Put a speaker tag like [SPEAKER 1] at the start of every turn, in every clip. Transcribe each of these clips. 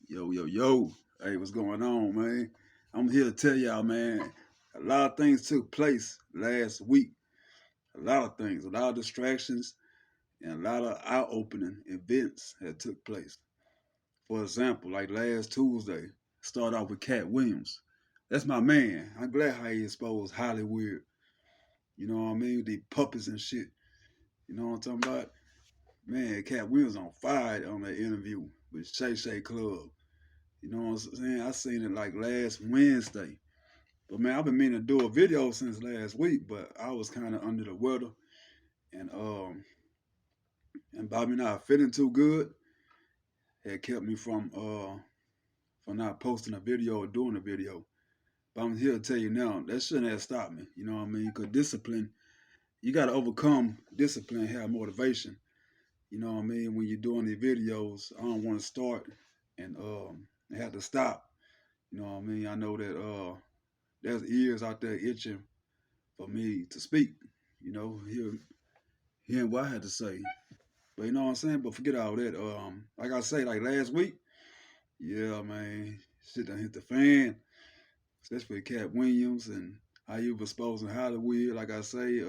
[SPEAKER 1] Yo, yo, yo. Hey, what's going on, man? I'm here to tell y'all, man, a lot of things took place last week. A lot of things, a lot of distractions, and a lot of eye-opening events that took place. For example, like last Tuesday, start off with Cat Williams. That's my man. I'm glad how he exposed Hollywood. You know what I mean? The puppets and shit. You know what I'm talking about? Man, Cat Williams on fire on that interview with Shay Shay Club. You know what I'm saying? I seen it like last Wednesday. But man, I've been meaning to do a video since last week, but I was kind of under the weather, and by me not feeling too good, had kept me from not posting a video or doing a video. But I'm here to tell you now, that shouldn't have stopped me. You know what I mean? Because discipline, you got to overcome discipline, have motivation. You know what I mean? When you're doing these videos, I don't want to start and have to stop. You know what I mean? I know that there's ears out there itching for me to speak. You know, hearing what I had to say. But you know what I'm saying? But forget all that. Like I say, like last week, yeah, man, shit done hit the fan, especially with Cat Williams and how you was exposing Hollywood. Like I say,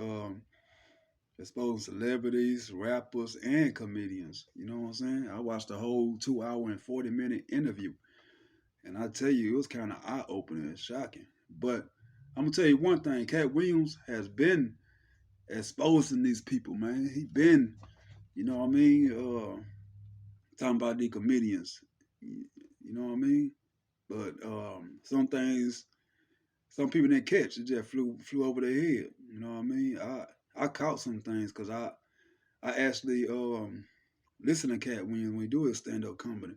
[SPEAKER 1] exposing celebrities, rappers, and comedians. You know what I'm saying? I watched the whole 2 hour and 40 minute interview, and I tell you, it was kind of eye opening and shocking. But I'm gonna tell you one thing: Cat Williams has been exposing these people, man. He been, you know what I mean? Talking about the comedians. You know what I mean? But some things, some people didn't catch. It just flew over their head. You know what I mean? I caught some things because I actually listen to Cat when we do his stand up comedy.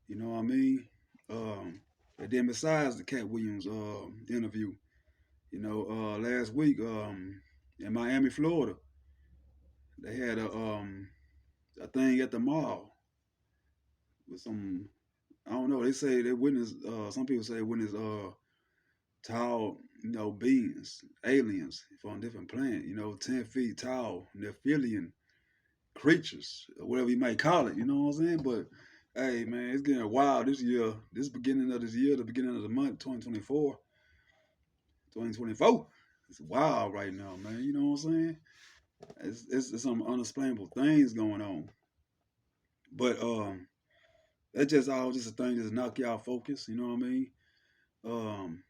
[SPEAKER 1] You know what I mean? Um, and then besides the Cat Williams interview, last week in Miami, Florida, they had a thing at the mall with some, I don't know. They say they witnessed. Some people say they witnessed tall, beings, aliens from a different planet. 10 feet tall, Nephilian creatures, or whatever you might call it. You know what I'm saying? But hey, man, it's getting wild this year. This beginning of this year, the beginning of the month, 2024, 2024. It's wild right now, man. You know what I'm saying? It's some unexplainable things going on. But that's just all just a thing just knock y'all focus. You know what I mean? Um,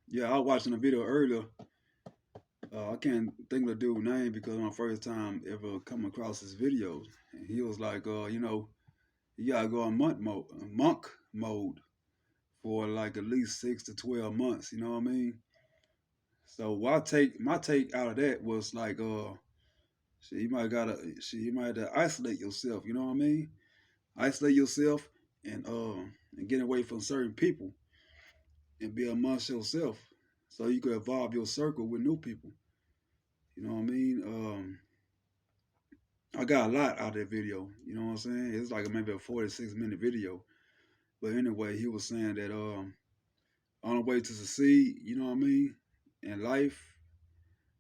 [SPEAKER 1] Yeah, I was watching a video earlier. I can't think of the dude's name because it's my first time ever come across his videos. And he was like, you gotta go on monk mode for like at least 6 to 12 months. You know what I mean? So my take out of that was like, shit, you might have to isolate yourself. You know what I mean? Isolate yourself and get away from certain people and be amongst yourself, so you could evolve your circle with new people. You know what I mean? I got a lot out of that video. You know what I'm saying? It's like maybe a 46-minute video. But anyway, he was saying that on the way to succeed, you know what I mean, in life,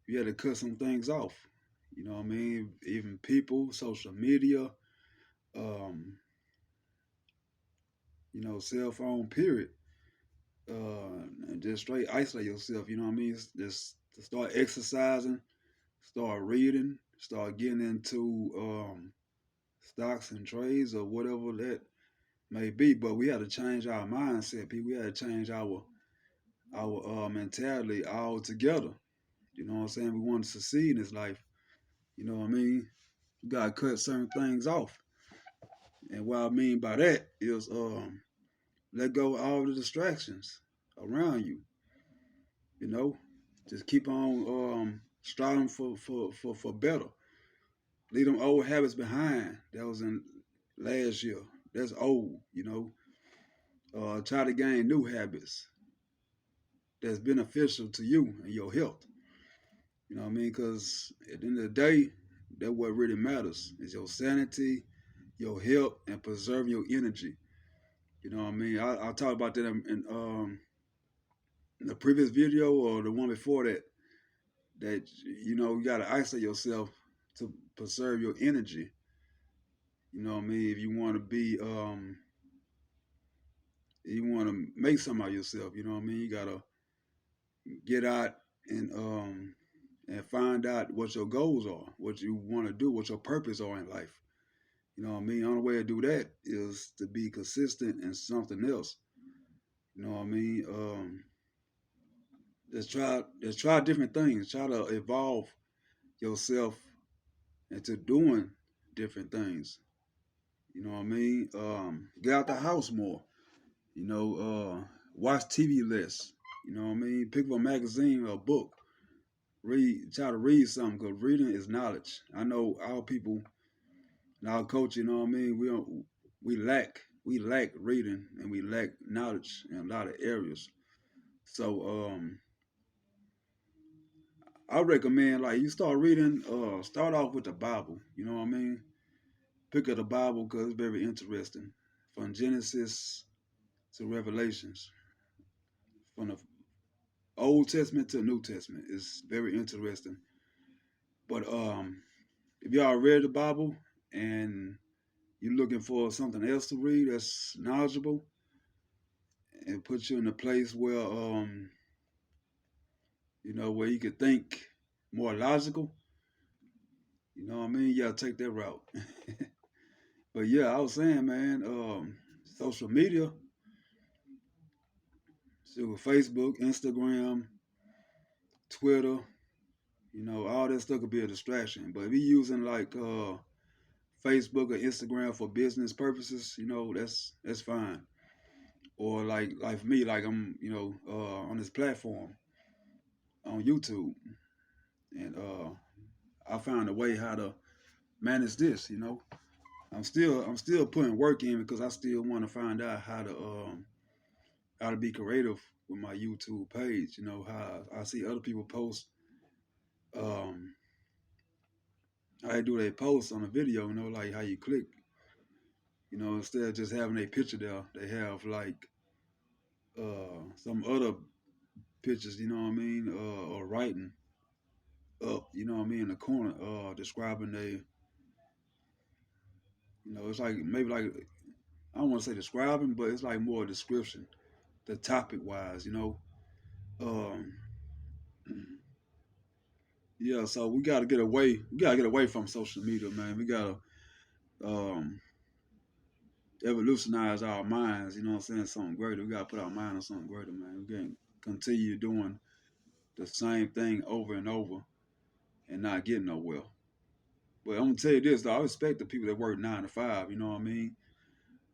[SPEAKER 1] you had to cut some things off. You know what I mean? Even people, social media, um, cell phone, period. And just straight isolate yourself, you know what I mean? Just to start exercising, start reading, start getting into stocks and trades or whatever that may be. But we had to change our mindset, people. We had to change our mentality altogether. You know what I'm saying? We want to succeed in this life. You know what I mean? You gotta cut certain things off. And what I mean by that is let go of all the distractions around you. You know? Just keep on striving for better. Leave them old habits behind. That was in last year. That's old, you know. Try to gain new habits that's beneficial to you and your health. You know what I mean? Because at the end of the day, that's what really matters is your sanity, your health, and preserving your energy. You know what I mean? I talked about that in the previous video or the one before that. That you gotta isolate yourself to preserve your energy. You know what I mean? If you want to be you want to make something out of yourself. You know what I mean? You gotta get out and find out what your goals are, what you want to do, what your purpose are in life. You know what I mean? The only way to do that is to be consistent in something else. You know what I mean? Just try different things. Try to evolve yourself into doing different things. You know what I mean? Get out the house more. You know, watch TV less. You know what I mean? Pick up a magazine or a book. Try to read something because reading is knowledge. I know our people and our culture. You know what I mean? We lack reading and we lack knowledge in a lot of areas. So I recommend like you start reading. Start off with the Bible. You know what I mean? Pick up the Bible because it's very interesting. From Genesis to Revelations, from the Old Testament to New Testament, is very interesting. But if y'all read the Bible and you're looking for something else to read that's knowledgeable and put you in a place where where you could think more logical, you know what I mean? You gotta take that route. But yeah, I was saying, man, social media, so with Facebook, Instagram, Twitter, all that stuff could be a distraction. But if you're using like Facebook or Instagram for business purposes, that's fine. Or like for me, like I'm on this platform on YouTube, and I found a way how to manage this. I'm still putting work in because I still want to find out how to be creative with my YouTube page. How I see other people post um how they do their posts on a video. Like how you click. Instead of just having a picture there, they have like some other pictures. You know what I mean? Or writing up. You know what I mean? In the corner, describing they. It's like maybe like I don't want to say describing, but it's like more a description, the topic wise. Um, yeah. So we got to get away. We got to get away from social media, man. We got to evolutionize our minds. You know what I'm saying? Something greater. We got to put our mind on something greater, man. We can't continue doing the same thing over and over and not getting nowhere. But I'm gonna tell you this, though. I respect the people that work 9 to 5. You know what I mean?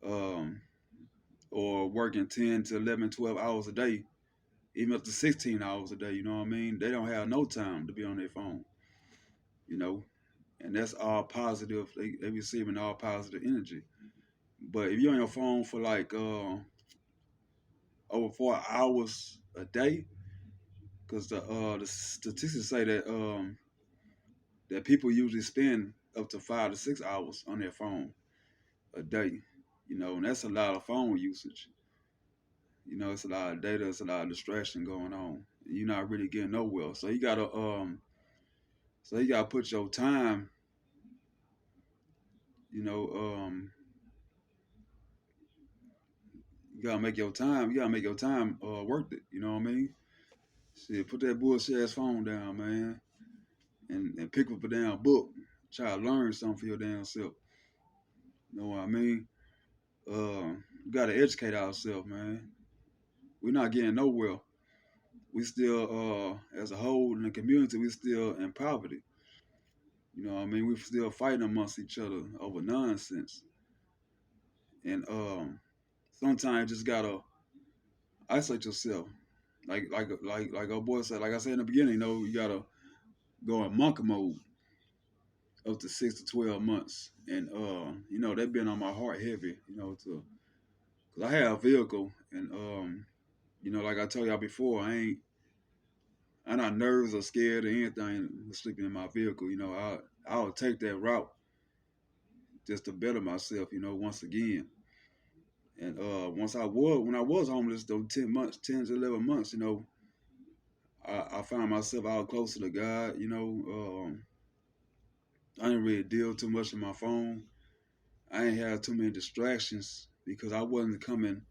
[SPEAKER 1] Um, or working 10 to 11, 12 hours a day, even up to 16 hours a day. You know what I mean? They don't have no time to be on their phone. You know, and that's all positive. They receiving all positive energy. But if you're on your phone for like over 4 hours a day, because the statistics say that people usually spend up to 5 to 6 hours on their phone a day. And that's a lot of phone usage. It's a lot of data, it's a lot of distraction going on. You're not really getting nowhere. So you gotta put your time, you know, you gotta make your time worth it. You know what I mean? Shit, put that bullshit ass phone down, man, and pick up a damn book. Try to learn something for your damn self. You know what I mean? We gotta educate ourselves, man. We're not getting nowhere. We still, as a whole in the community, we still in poverty. You know what I mean? We still fighting amongst each other over nonsense. And sometimes you just gotta isolate yourself. Like our boy said, like I said in the beginning, you gotta go in monk mode up to 6 to 12 months. And that been on my heart heavy, cause I have a vehicle and like I told y'all before, I'm not nervous or scared or anything sleeping in my vehicle. I'll take that route just to better myself, once again. And when I was homeless, those 10 months, 10 to 11 months, I found myself out closer to God. I didn't really deal too much with my phone. I ain't had too many distractions because I wasn't coming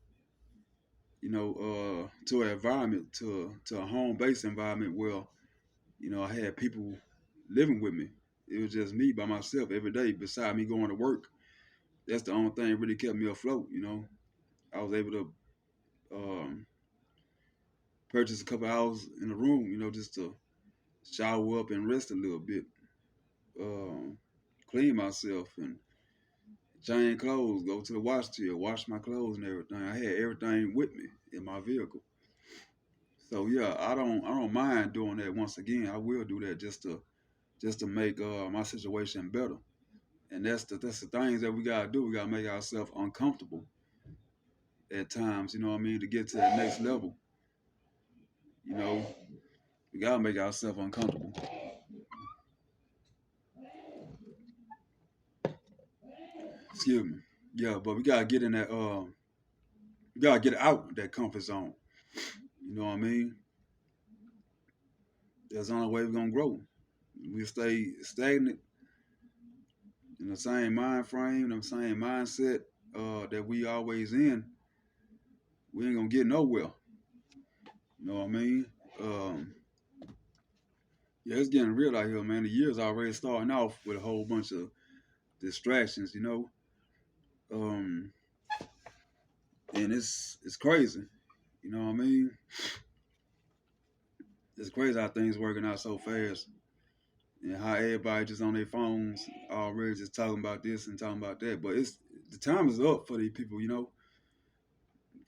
[SPEAKER 1] to an environment, to a home based environment where, I had people living with me. It was just me by myself every day, beside me going to work. That's the only thing that really kept me afloat. I was able to um, purchase a couple hours in a room, just to shower up and rest a little bit, um, clean myself and change clothes, go to the wash till, wash my clothes and everything. I had everything with me in my vehicle. So yeah, I don't mind doing that once again. I will do that just to make my situation better. And that's the things that we gotta do. We gotta make ourselves uncomfortable at times, you know what I mean, to get to that next level. You know, we gotta make ourselves uncomfortable. Excuse me. Yeah, but we gotta get in that we gotta get out that comfort zone. You know what I mean? That's the only way we're gonna grow. We stay stagnant in the same mind frame, the same mindset that we always in, we ain't gonna get nowhere. You know what I mean? Um, yeah, it's getting real out here, man. The year's already starting off with a whole bunch of distractions. Um, and it's crazy. You know what I mean? It's crazy how things working out so fast, and how everybody just on their phones already just talking about this and talking about that. But it's the time is up for these people.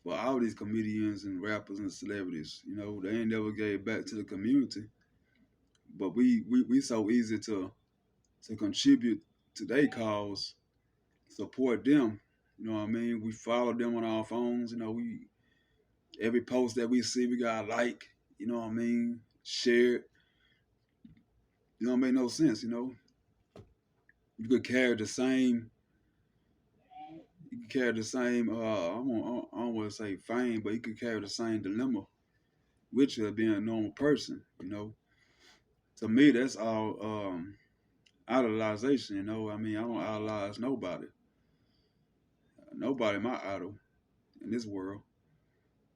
[SPEAKER 1] For all these comedians and rappers and celebrities. They ain't never gave back to the community. But we so easy to contribute to their cause, support them. You know what I mean? We follow them on our phones. We every post that we see, we got to like. You know what I mean? Share it. You don't make no sense. You could carry the same. You could carry the same. I don't want to say fame, but you could carry the same dilemma with you being a normal person. To me, that's all idolization. I mean, I don't idolize nobody. Nobody my idol in this world,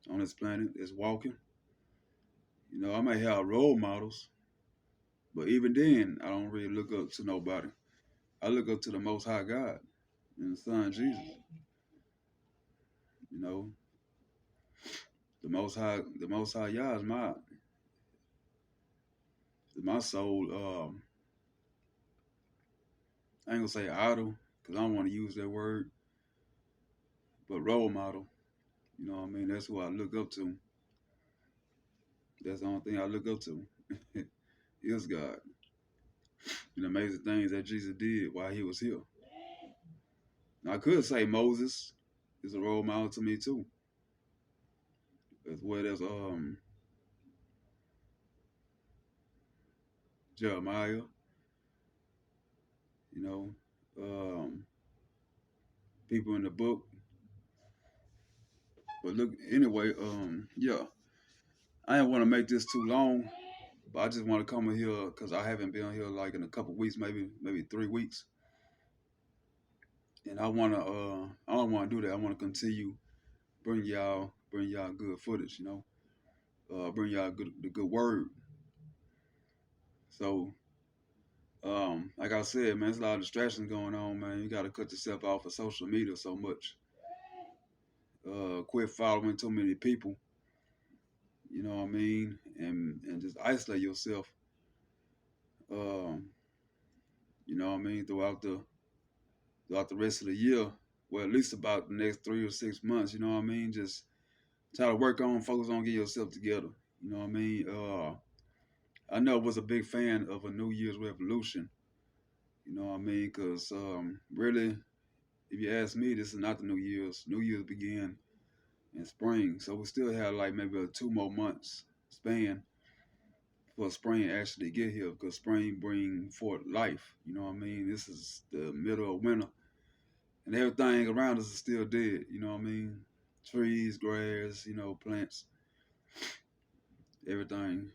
[SPEAKER 1] on this planet, is walking. I might have role models, but even then, I don't really look up to nobody. I look up to the Most High God and the Son Jesus. You know, the Most High Yah is my soul. I ain't gonna say idol because I don't want to use that word, but role model. You know what I mean? That's who I look up to. That's the only thing I look up to is God. And amazing things that Jesus did while he was here. Now, I could say Moses is a role model to me too, as well as Jeremiah. You know, people in the book. But look, anyway, yeah, I didn't want to make this too long, but I just want to come in here because I haven't been here like in a couple weeks, maybe 3 weeks, and I don't want to do that. I want to continue bring y'all good footage. Bring y'all the good word. So, like I said, man, there's a lot of distractions going on, man. You got to cut yourself off of social media so much. Quit following too many people. You know what I mean, and just isolate yourself. Um, you know what I mean, throughout the rest of the year. Well, at least about the next 3 or 6 months. You know what I mean. Just try to focus on getting yourself together. You know what I mean. I know I was a big fan of a New Year's revolution. You know what I mean, because really, if you ask me, this is not the New Year's. New Year's began in spring, so we still have like maybe a 2 more months span for spring actually get here because spring bring forth life. You know what I mean? This is the middle of winter and everything around us is still dead. You know what I mean? Trees, grass, plants, everything.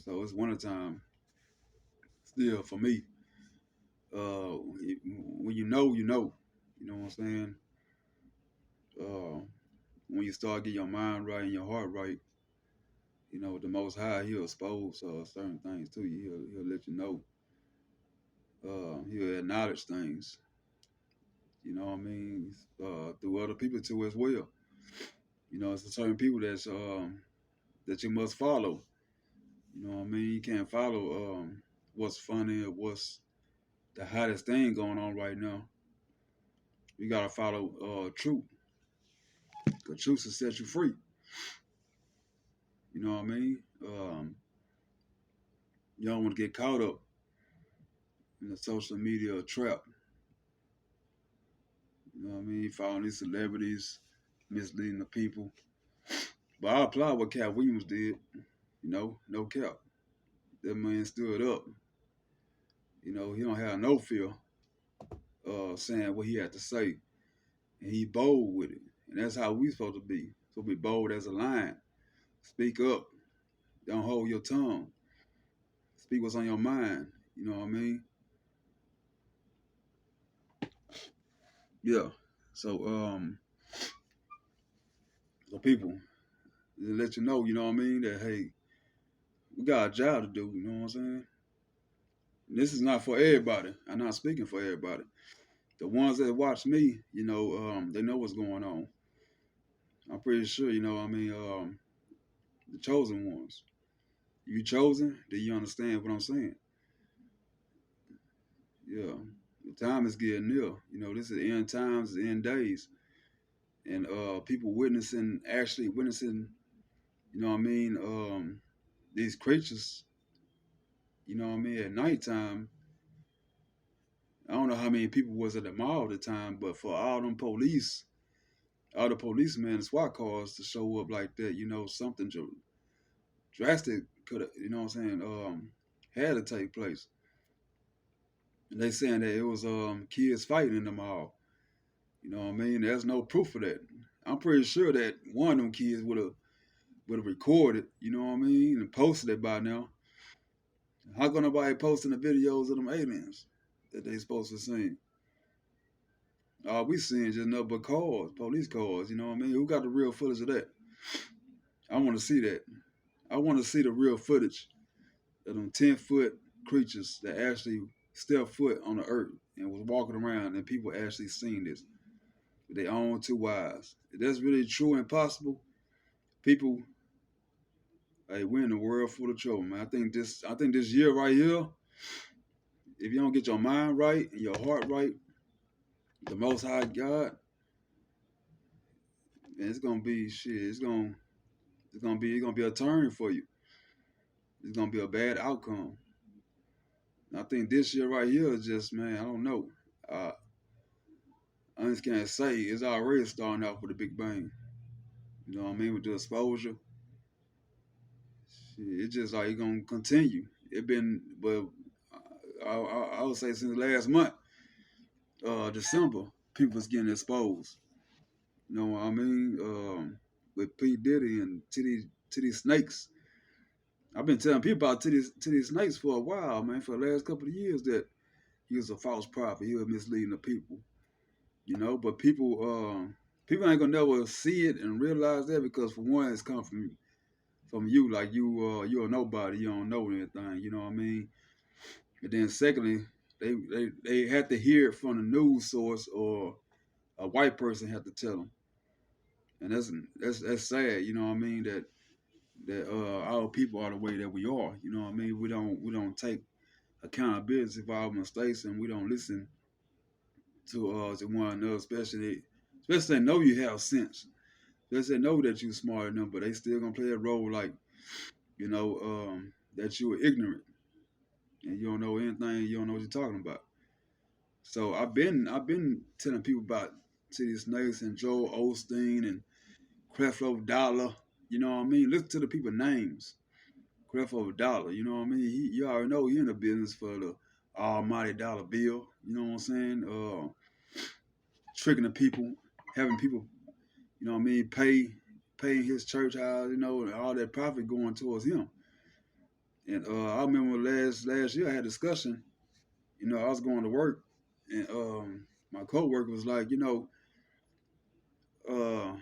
[SPEAKER 1] So it's wintertime still for me. When you know, you know. You know what I'm saying? Uh, when you start getting your mind right and your heart right, the Most High, He'll expose certain things to you. He'll let you know. He'll acknowledge things. You know what I mean? Through other people too as well. It's certain people that you must follow. You know what I mean? You can't follow what's funny or what's the hottest thing going on right now. You gotta follow truth. Cause truth will set you free. You know what I mean? You don't want to get caught up in the social media trap. You know what I mean? Following these celebrities, misleading the people. But I applaud what Cat Williams did. No cap. That man stood up. He don't have no fear saying what he had to say. And he bold with it. And that's how we supposed to be. So be bold as a lion. Speak up. Don't hold your tongue. Speak what's on your mind. You know what I mean? Yeah. So so people, to let you know what I mean, that hey, we got a job to do, you know what I'm saying? And this is not for everybody. I'm not speaking for everybody. The ones that watch me, they know what's going on. I'm pretty sure, the chosen ones. You chosen, do you understand what I'm saying? Yeah. The time is getting near. This is end times, end days. And people actually witnessing, these creatures, at nighttime. I don't know how many people was at the mall at the time, but for all the policemen and SWAT cars to show up like that, something drastic could have, you know what I'm saying, had to take place. And they saying that it was kids fighting in the mall. You know what I mean? There's no proof of that. I'm pretty sure that one of them kids would have recorded, you know what I mean, and posted it by now. How can nobody posting the videos of them aliens that they supposed to see? All we seeing just nothing but cars, police cars, you know what I mean? Who got the real footage of that? I want to see that. I want to see the real footage of them 10-foot creatures that actually stepped foot on the earth and was walking around and people actually seen this with their own two eyes. If that's really true and possible, people, hey, we're in a world full of trouble, man. I think this year right here, if you don't get your mind right and your heart right, the Most High God, man, it's gonna be shit. It's gonna be a turn for you. It's gonna be a bad outcome. And I think this year right here is just, man, I don't know. Uh, I just can't say it's already starting off with a big bang. You know what I mean? With the exposure, shit, it's just like it's gonna continue. But I would say since last month, December, people was getting exposed. You know what I mean? With P Diddy and Titty Snakes. I've been telling people about Titty Snakes for a while, man, for the last couple of years that he was a false prophet. He was misleading the people. But people ain't gonna never see it and realize that because for one, it's come from you, like you're a nobody, you don't know anything. You know what I mean? And then secondly, they have to hear it from the news source or a white person have to tell them, and that's sad. You know what I mean? That our people are the way that we are. You know what I mean? We don't take accountability for our mistakes, and we don't listen to one another, especially they know you have sense. They know that you smarter than them, but they still gonna play a role like that you are ignorant and you don't know anything. You don't know what you're talking about. So I've been telling people about Titty Snakes and Joel Osteen and Creflo Dollar. You know what I mean? Listen to the people names. Creflo Dollar. You know what I mean? You already know he in the business for the almighty dollar bill. You know what I'm saying? Tricking the people, having people, you know what I mean, paying his church house, and all that profit going towards him. And I remember last year I had a discussion. I was going to work, and my coworker was like, uh,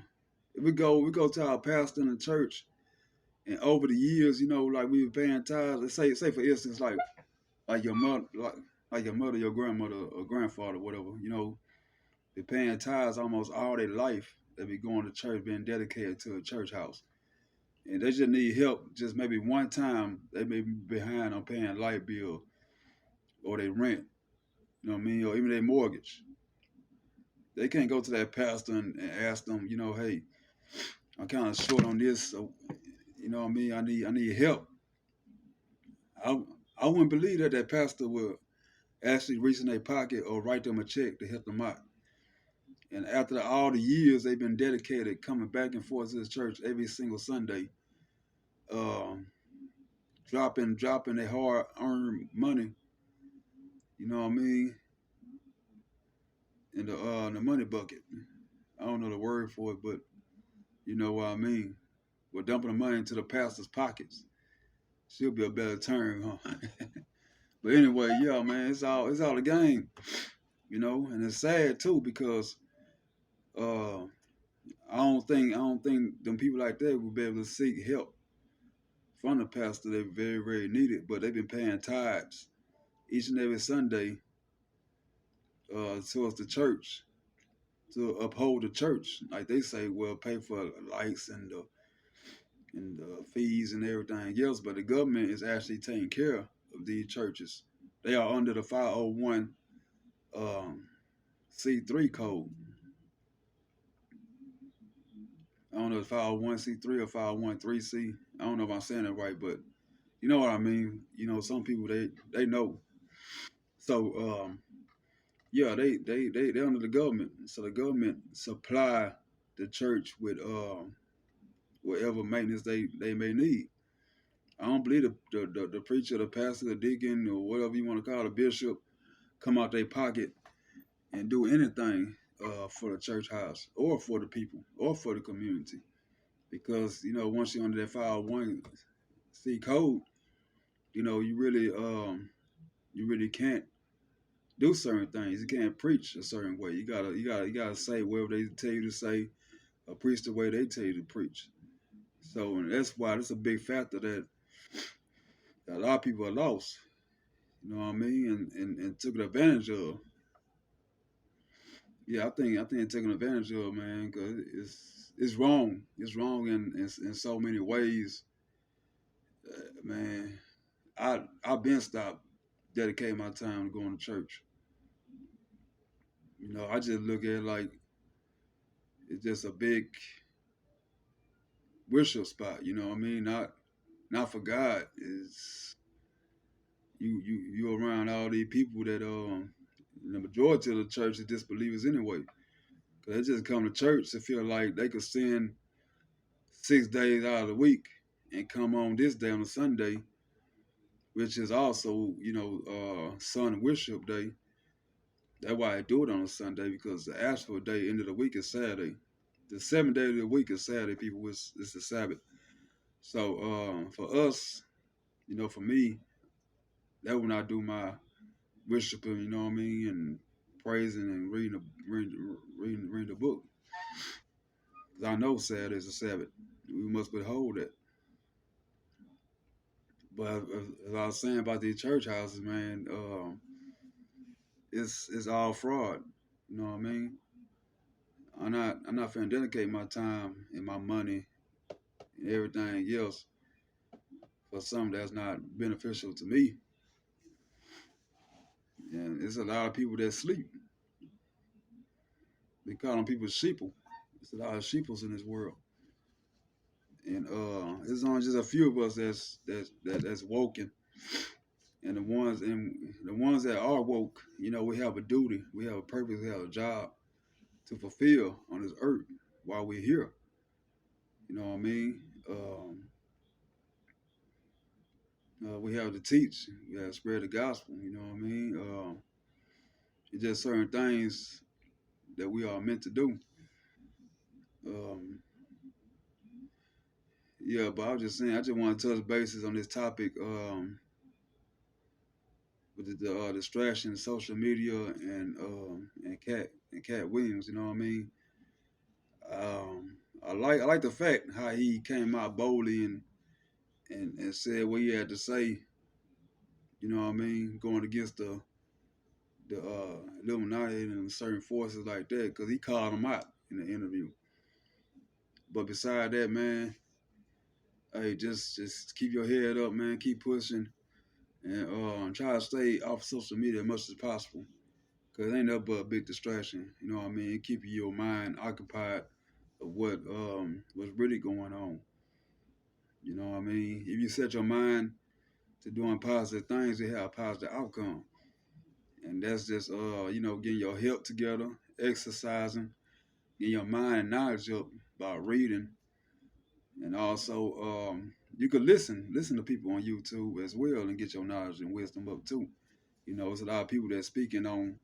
[SPEAKER 1] it we go to our pastor in the church, and over the years, like we were paying tithes. Let's say for instance, like your mother, like your mother, your grandmother, or grandfather, whatever. They're paying tithes almost all their life. They be going to church, being dedicated to a church house, and they just need help. Just maybe one time they may be behind on paying light bill or they rent. You know what I mean, or even their mortgage. They can't go to that pastor and ask them, hey, I'm kind of short on this, so you know what I mean. I need help. I I wouldn't believe that pastor would actually reach in their pocket or write them a check to help them out. And after all the years they've been dedicated, coming back and forth to the church every single Sunday, um, dropping their hard earned money, you know what I mean, in the money bucket. I don't know the word for it, but you know what I mean. We're dumping the money into the pastor's pockets. Should be a better term, huh? But anyway, yeah, man, it's all a game, and it's sad too because uh, I don't think them people like that will be able to seek help from the pastor. They very very need it, but they've been paying tithes each and every Sunday towards the church to uphold the church. Like they say, well, pay for the lights and the fees and everything else, but the government is actually taking care of these churches. They are under the 501 um, C3 code. I don't know if 501c3 or 501(c). I don't know if I'm saying it right, but you know what I mean. Some people they know. So yeah, they under the government. So the government supply the church with whatever maintenance they may need. I don't believe the preacher, the pastor, the deacon, or whatever you want to call it, the bishop, come out their pocket and do anything for the church house or for the people or for the community. Because once you're under that 501c code, you really can't do certain things. You can't preach a certain way. You gotta say whatever they tell you to say, or preach the way they tell you to preach. So and that's why that's a big factor that a lot of people are lost. You know what I mean, and took advantage of. Yeah, I think taking advantage of, man, because it's wrong. It's wrong in so many ways, man. I've been stopped dedicating my time to going to church. I just look at it like it's just a big worship spot. You know what I mean? Not for God. Is you around all these people that the majority of the church is disbelievers anyway. Cause they just come to church to feel like they could sin 6 days out of the week and come on this day on a Sunday, which is also Sun Worship Day. That's why I do it on a Sunday because the actual day, end of the week, is Saturday. The 7 day of the week is Saturday. People, it's the Sabbath. So for us, for me, that when I do my worshiping, you know what I mean, and praising and reading the book. 'Cause I know Saturday is a Sabbath. We must withhold that. But as I was saying about these church houses, man, it's all fraud. You know what I mean? I'm not finna dedicate my time and my money and everything else for something that's not beneficial to me. And there's a lot of people that sleep. They call them people sheeple. There's a lot of sheeples in this world. And it's only just a few of us that's woken. And the ones that are woke, we have a duty, we have a purpose, we have a job to fulfill on this earth while we're here. You know what I mean? We have to teach, we have to spread the gospel. You know what I mean? It's just certain things that we are meant to do. Um, yeah, but I was just saying, I just want to touch bases on this topic with the distraction of social media and Cat Williams. You know what I mean? like the fact how he came out boldly and said what he had to say. You know what I mean? Going against the Illuminati and certain forces like that, because he called them out in the interview. But beside that, man, hey, just keep your head up, man. Keep pushing, and try to stay off social media as much as possible, because it ain't nothing but a big distraction. You know what I mean? Keeping your mind occupied of what's really going on. You know what I mean? If you set your mind to doing positive things, you have a positive outcome. And that's just getting your health together, exercising, getting your mind and knowledge up by reading, and also you could listen to people on YouTube as well and get your knowledge and wisdom up too. You know, it's a lot of people that speaking on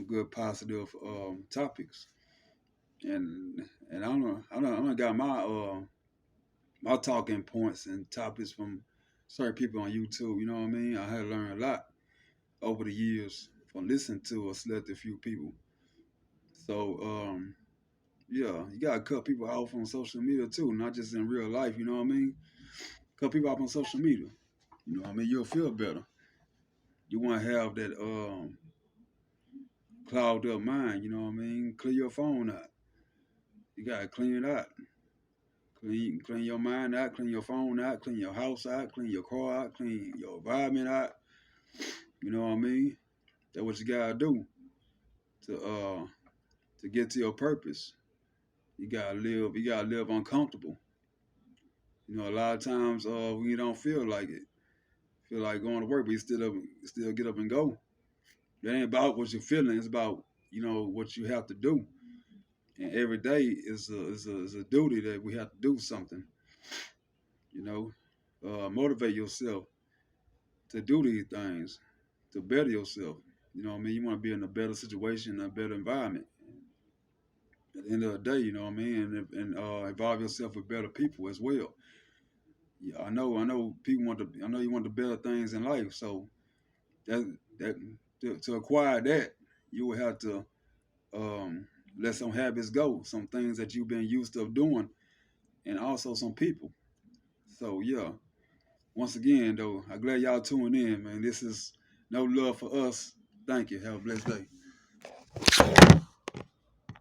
[SPEAKER 1] good positive topics, and I got my talking points and topics from certain people on YouTube. You know what I mean? I had learned a lot over the years from listening to a selected few people. So yeah, you gotta cut people off on social media too, not just in real life. You know what I mean? Cut people off on social media. You know what I mean? You'll feel better. You want to have that clogged up mind. You know what I mean? Clear your phone out. You gotta clean it out. Clean your mind out. Clean your phone out. Clean your house out. Clean your car out. Clean your environment out. You know what I mean? That's what you gotta do to get to your purpose. You gotta live. You gotta live uncomfortable. You know, a lot of times we don't feel like it. Feel like going to work, but you still get up and go. It ain't about what you're feeling. It's about what you have to do. And every day is a duty that we have to do something. You know, motivate yourself to do these things, to better yourself. You know what I mean? You want to be in a better situation, a better environment. At the end of the day, you know what I mean, and involve yourself with better people as well. Yeah, I know people want to. I know you want the better things in life. So that to acquire that, you will have to let some habits go, some things that you've been used to doing, and also some people. So yeah, once again though, I'm glad y'all tuning in, man. This is No Love for Us. Thank you. Have a blessed day.